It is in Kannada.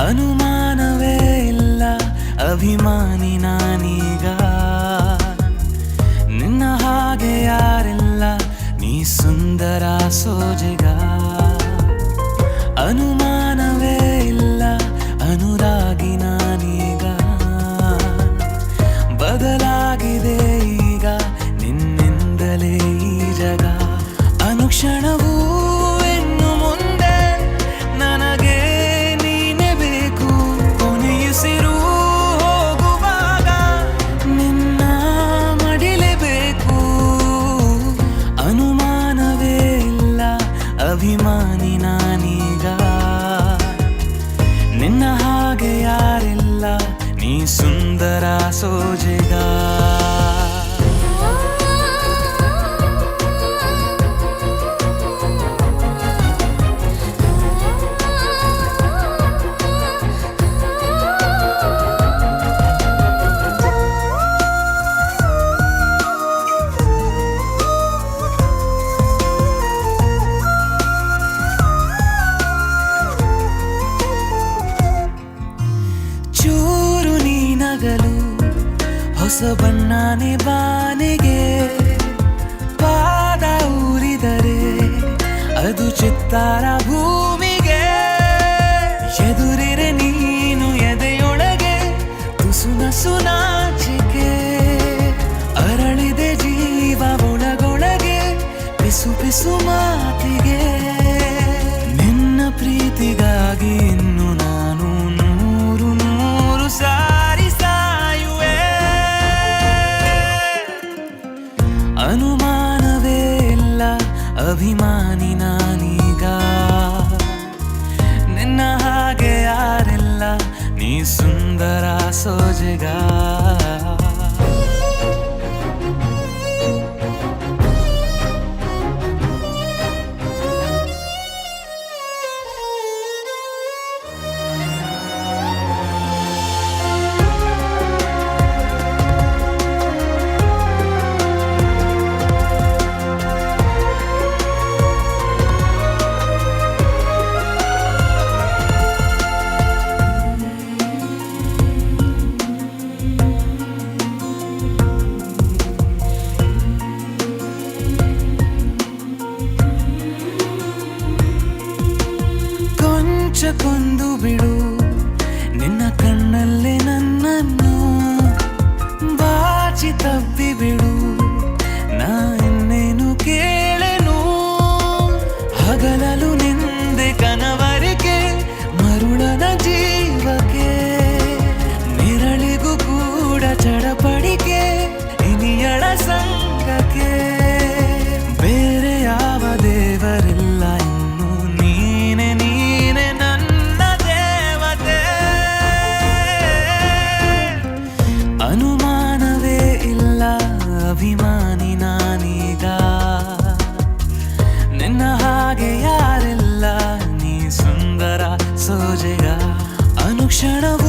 ಅನುಮಾನವೇ ಇಲ್ಲ ಅಭಿಮಾನಿ ನಾನೀಗ, ನಿನ್ನ ಹಾಗೆ ಯಾರಿಲ್ಲ ನೀ ಸುಂದರ ಸೋಜಿಗ. ಅನುಮಾನವೇ ಇಲ್ಲ ಅನುರಾಗಿ ನಾನೀಗ, ಬದಲಾಗಿದೆ ಈಗ ನಿನ್ನಿಂದಲೇ ಈ ಜಗ. ಅನುಕ್ಷಣವೂ ಇನ್ನು ಮುಂದೆ ನನಗೆ ನೀನೆ ಬೇಕು, ಕೊನೆಯುಸಿರು ಹೋಗುವಾಗ ನಿನ್ನ ಮಡಿಲೇಬೇಕು. ಅನುಮಾನವೇ ಇಲ್ಲ ಅಭಿಮಾನಿ ನಾನೀಗ, ನಿನ್ನ ಹಾಗೆ ಯಾರಿಲ್ಲ ನೀ ಸುಂದರ ಸೋಜಿಗ. ಚೂರು ನೀನಗಲು ಹೊಸ ಬಣ್ಣನೆ ಬಾನಿಗೆ, ಪಾದ ಊರಿದರೆ ಅದು ಚಿತ್ತಾರ ಭೂಮಿಗೆ. ಎದುರಿರೆ ನೀನು ಎದೆಯೊಳಗೆ ತುಸು ನಸು ನಾಚಿಕೆ, ಅರಳಿದೆ ಜೀವ ಒಳಗೊಳಗೆ ಪಿಸು ಪಿಸು ಮಾತಿಗೆ. ನಿನ್ನ ಪ್ರೀತಿಗಾಗಿ ಇನ್ನು ನಾನು ನೂರು ನೂರು ಸಾರಿ ಸಾಯುವೆ. ಅನುಮಾನವೇ ಇಲ್ಲ ಅಭಿಮಾನಿ ನಾನೀಗ, ನಿನ್ನ ಹಾಗೆ ಯಾರಿಲ್ಲ ನೀ ಸುಂದರ ಸೋಜಿಗ. ಕೊಂದು ಬಿಡು ನಿನ್ನ ಕಣ್ಣಲ್ಲೇ ನನ್ನನ್ನು, ಬಾಚಿ ತಬ್ಬಿ ಬಿಡು ನಾ ಇನ್ನೇನು ಕೇಳೆನು. ಹಗಲಲು ನಿಂದೆ ಕನವರಿಕೆ ಮರುಳನ ಜೀವಕ್ಕೆ, ನಿರಳಿಗೂ ಕೂಡ ಚಡಪಡಿಕೆ ಇನಿಯಳ ಸಂಗಕ್ಕೆ. ಬೇರೆ ಯಾವ ದೇವರಿಲ್ಲ ಇನ್ನು ನೀನೆ ನೀನೆ ನನ್ನ ದೇವತೆ. ಅನುಮಾನವೇ ಇಲ್ಲ ಅಭಿಮಾನಿ ನಾನೀಗ, ನಿನ್ನ ಹಾಗೆ ಯಾರಿಲ್ಲ ನೀ ಸುಂದರ ಸೋಜಿಗ. ಅನುಕ್ಷಣವೂ